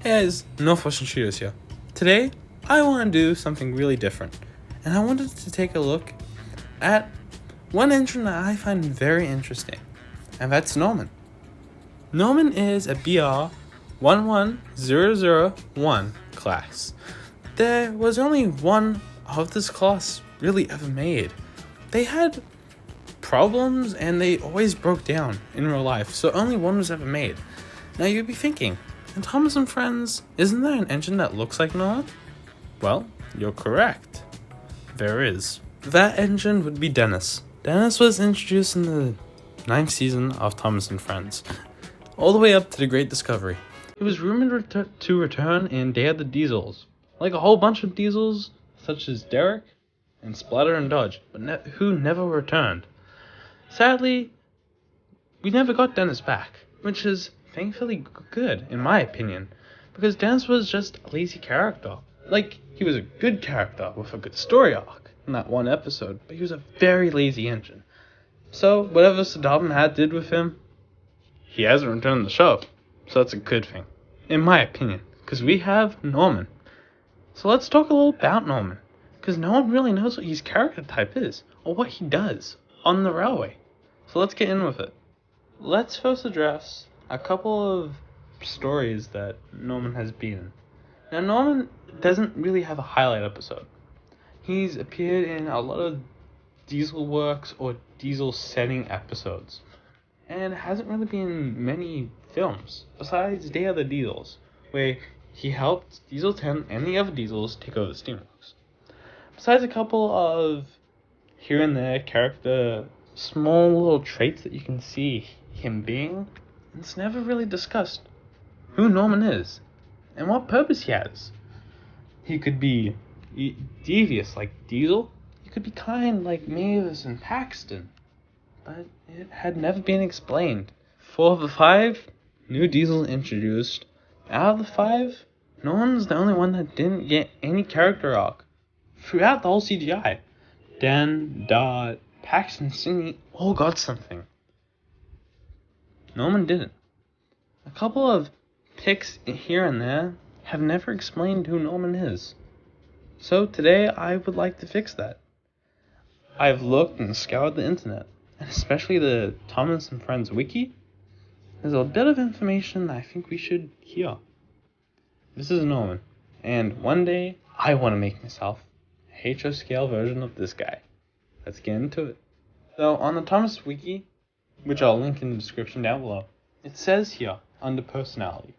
Hey guys, Northwestern Studios here. Today, I want to do something really different, and I wanted to take a look at one engine that I find very interesting, and that's Norman. Norman is a BR 11001 class. There was only one of this class really ever made. They had problems and they always broke down in real life, so only one was ever made. Now you'd be thinking, in Thomas & Friends, isn't there an engine that looks like Norman? Well, you're correct. There is. That engine would be Dennis. Dennis was introduced in the 9th season of Thomas & Friends, all the way up to the Great Discovery. He was rumored to return in Day of the Diesels, like a whole bunch of Diesels, such as Derek and Splatter and Dodge, but who never returned. Sadly, we never got Dennis back, which is thankfully good, in my opinion, because Dennis was just a lazy character. Like, he was a good character with a good story arc in that one episode, but he was a very lazy engine. So, whatever Saddam Hat did with him, he hasn't returned in the show, so that's a good thing, in my opinion, because we have Norman. So let's talk a little about Norman, because no one really knows what his character type is, or what he does on the railway. So let's get in with it. Let's first address a couple of stories that Norman has been in. Now, Norman doesn't really have a highlight episode. He's appeared in a lot of Diesel Works or Diesel setting episodes, and hasn't really been in many films, besides Day of the Diesels, where he helped Diesel 10 and the other Diesels take over the Steamworks. Besides a couple of here and there character, small little traits that you can see him being, it's never really discussed who Norman is and what purpose he has. He could be devious like Diesel, he could be kind like Mavis and Paxton, but it had never been explained. For the 5 new Diesels introduced, out of the 5, Norman's the only one that didn't get any character arc throughout the whole CGI. Dan, Dot, Paxton, Sydney all got something. Norman didn't. A couple of picks here and there have never explained who Norman is. So today I would like to fix that. I've looked and scoured the internet, and especially the Thomas & Friends wiki. There's a bit of information that I think we should hear. This is Norman, and one day I want to make myself a HO scale version of this guy. Let's get into it. So on the Thomas wiki, which I'll link in the description down below, it says here, under personality,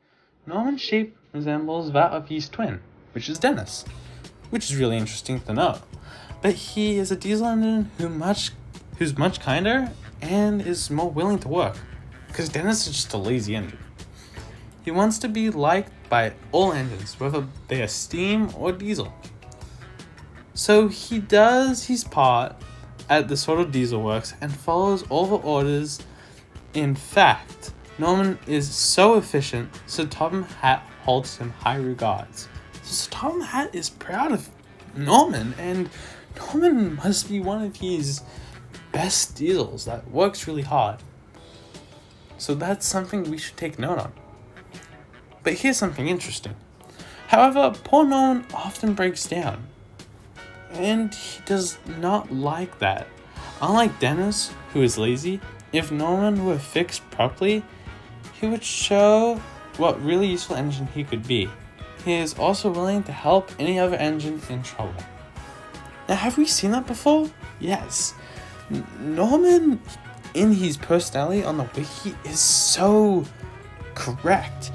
Norman's shape resembles that of his twin, which is Dennis, which is really interesting to know. But he is a diesel engine who's much kinder and is more willing to work, because Dennis is just a lazy engine. He wants to be liked by all engines, whether they are steam or diesel. So he does his part at the sort of Diesel Works and follows all the orders. In fact, Norman is so efficient, so Topham Hatt holds him high regards. So Topham Hatt is proud of Norman, and Norman must be one of his best diesels that works really hard. So that's something we should take note on. But here's something interesting. However, poor Norman often breaks down, and he does not like that. Unlike Dennis, who is lazy, if Norman were fixed properly, he would show what really useful engine he could be. He is also willing to help any other engine in trouble. Now, have we seen that before? Yes. Norman, in his personality on the wiki, is so correct.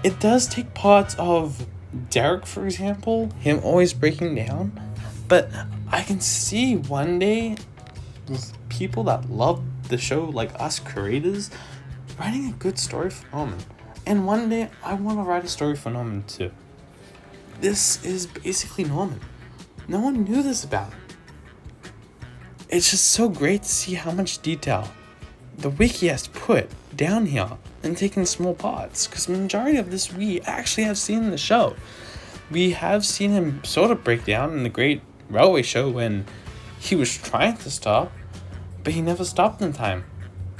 It does take parts of Derek, for example, him always breaking down, but I can see one day with people that love the show, like us creators, writing a good story for Norman. And one day I want to write a story for Norman too. This is basically Norman. No one knew this about him. It's just so great to see how much detail the wiki has put down here and taken small parts, because the majority of this we actually have seen in the show. We have seen him sort of break down in the Great Railway Show when he was trying to stop, but he never stopped in time.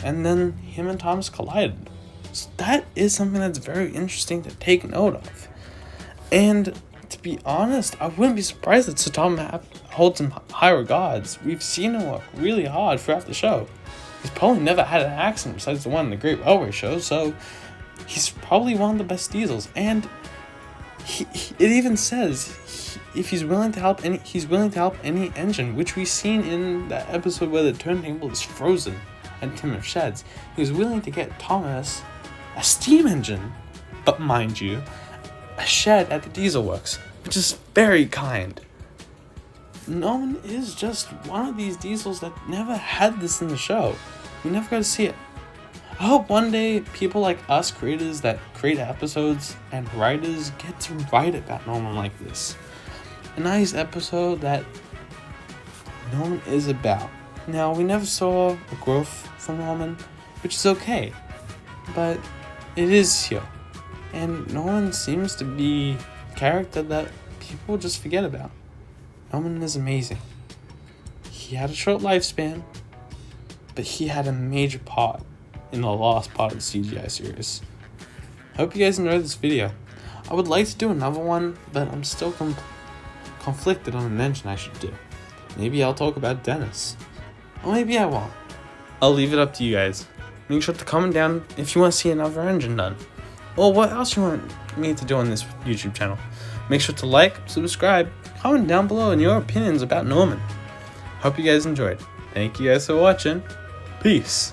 And then him and Thomas collided. So that is something that's very interesting to take note of. And to be honest, I wouldn't be surprised that Sir Tom holds him high regards. We've seen him work really hard throughout the show. He's probably never had an accident besides the one in the Great Railway Show, so he's probably one of the best diesels. And it even says if he's willing to help any engine, which we've seen in that episode where the turntable is frozen at Tim of Sheds. He was willing to get Thomas a steam engine, but mind you, a shed at the Diesel Works, which is very kind. Norman is just one of these diesels that never had this in the show. We never got to see it. I hope one day people like us, creators that create episodes and writers, get to write about Norman like this. A nice episode that Norman is about. Now, we never saw a growth from Norman, which is okay, but it is here. And Norman seems to be a character that people just forget about. Norman is amazing. He had a short lifespan, but he had a major part in the last part of the CGI series. I hope you guys enjoyed this video. I would like to do another one, but I'm still conflicted on an engine I should do. Maybe I'll talk about Dennis. Or maybe I won't. I'll leave it up to you guys. Make sure to comment down if you want to see another engine done. Or what else you want me to do on this YouTube channel. Make sure to like, subscribe, comment down below in your opinions about Norman. Hope you guys enjoyed. Thank you guys for watching. Peace.